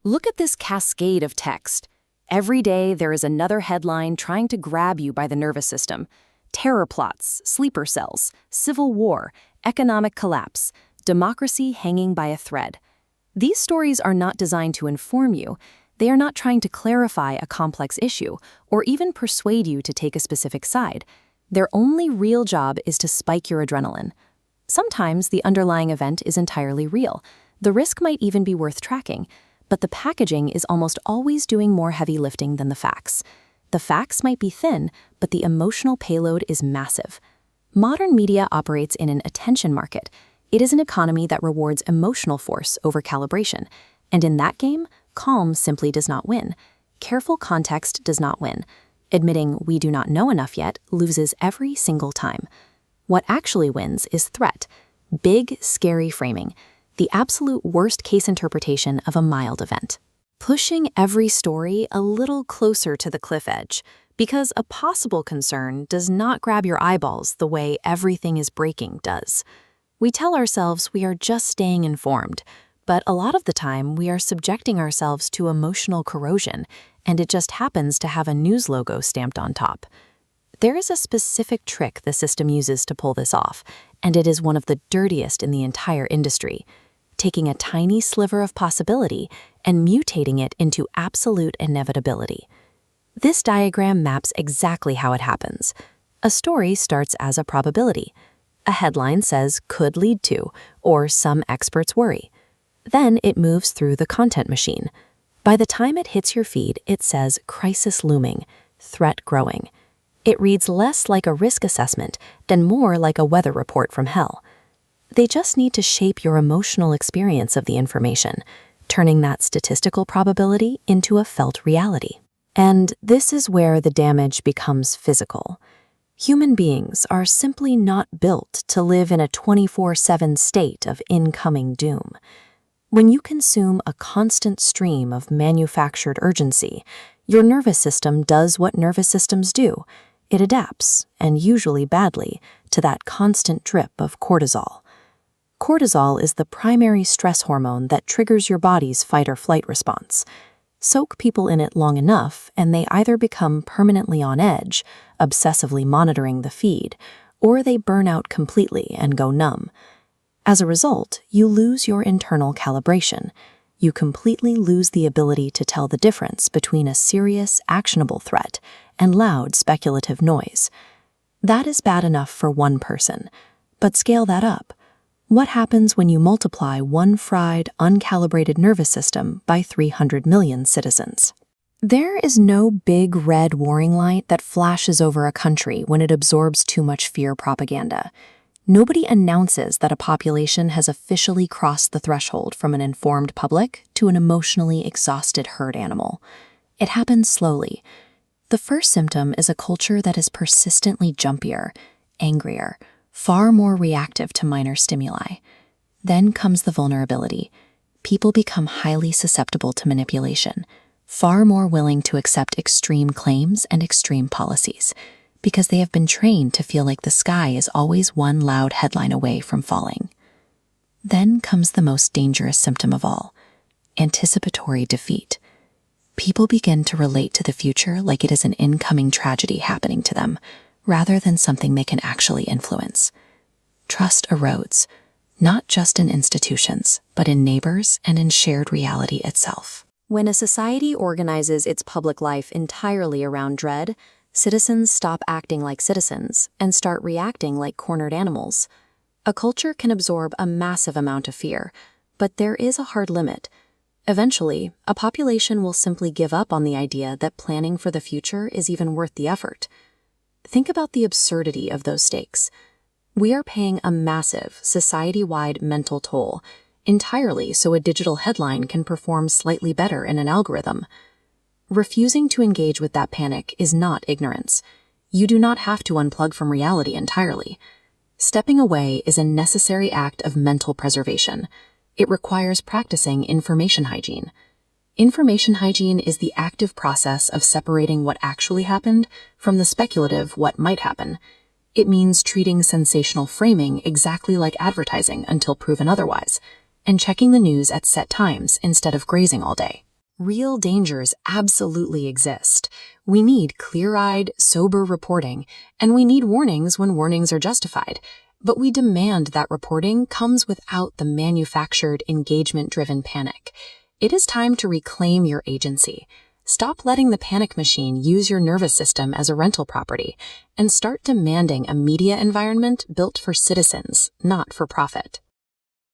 Look at this cascade of text. Every day there is another headline trying to grab you by the nervous system. Terror plots, sleeper cells, civil war, economic collapse, democracy hanging by a thread. These stories are not designed to inform you. They are not trying to clarify a complex issue or even persuade you to take a specific side. Their only real job is to spike your adrenaline. Sometimes the underlying event is entirely real. The risk might even be worth tracking, but the packaging is almost always doing more heavy lifting than the facts. The facts might be thin, but the emotional payload is massive. Modern media operates in an attention market. It is an economy that rewards emotional force over calibration. And in that game, calm simply does not win. Careful context does not win. Admitting we do not know enough yet loses every single time. What actually wins is threat. Big, scary framing. The absolute worst-case interpretation of a mild event. Pushing every story a little closer to the cliff edge, because a possible concern does not grab your eyeballs the way everything is breaking does. We tell ourselves we are just staying informed, but a lot of the time we are subjecting ourselves to emotional corrosion, and it just happens to have a news logo stamped on top. There is a specific trick the system uses to pull this off, and it is one of the dirtiest in the entire industry. Taking a tiny sliver of possibility and mutating it into absolute inevitability. This diagram maps exactly how it happens. A story starts as a probability. A headline says could lead to, or some experts worry. Then it moves through the content machine. By the time it hits your feed, it says crisis looming, threat growing. It reads less like a risk assessment than more like a weather report from hell. They just need to shape your emotional experience of the information, turning that statistical probability into a felt reality. And this is where the damage becomes physical. Human beings are simply not built to live in a 24/7 state of incoming doom. When you consume a constant stream of manufactured urgency, your nervous system does what nervous systems do. It adapts, and usually badly, to that constant drip of cortisol. Cortisol is the primary stress hormone that triggers your body's fight-or-flight response. Soak people in it long enough, and they either become permanently on edge, obsessively monitoring the feed, or they burn out completely and go numb. As a result, you lose your internal calibration. You completely lose the ability to tell the difference between a serious, actionable threat and loud, speculative noise. That is bad enough for one person, but scale that up. What happens when you multiply one fried, uncalibrated nervous system by 300 million citizens? There is no big red warning light that flashes over a country when it absorbs too much fear propaganda. Nobody announces that a population has officially crossed the threshold from an informed public to an emotionally exhausted herd animal. It happens slowly. The first symptom is a culture that is persistently jumpier, angrier, far more reactive to minor stimuli. Then comes the vulnerability. People become highly susceptible to manipulation, far more willing to accept extreme claims and extreme policies, because they have been trained to feel like the sky is always one loud headline away from falling. Then comes the most dangerous symptom of all, anticipatory defeat. People begin to relate to the future like it is an incoming tragedy happening to them, rather than something they can actually influence. Trust erodes, not just in institutions, but in neighbors and in shared reality itself. When a society organizes its public life entirely around dread, citizens stop acting like citizens and start reacting like cornered animals. A culture can absorb a massive amount of fear, but there is a hard limit. Eventually, a population will simply give up on the idea that planning for the future is even worth the effort. Think about the absurdity of those stakes. We are paying a massive, society-wide mental toll, entirely so a digital headline can perform slightly better in an algorithm. Refusing to engage with that panic is not ignorance. You do not have to unplug from reality entirely. Stepping away is a necessary act of mental preservation. It requires practicing information hygiene. Information hygiene is the active process of separating what actually happened from the speculative what might happen. It means treating sensational framing exactly like advertising until proven otherwise, and checking the news at set times instead of grazing all day. Real dangers absolutely exist. We need clear-eyed, sober reporting, and we need warnings when warnings are justified. But we demand that reporting comes without the manufactured, engagement-driven panic. It is time to reclaim your agency. Stop letting the panic machine use your nervous system as a rental property, and start demanding a media environment built for citizens, not for profit.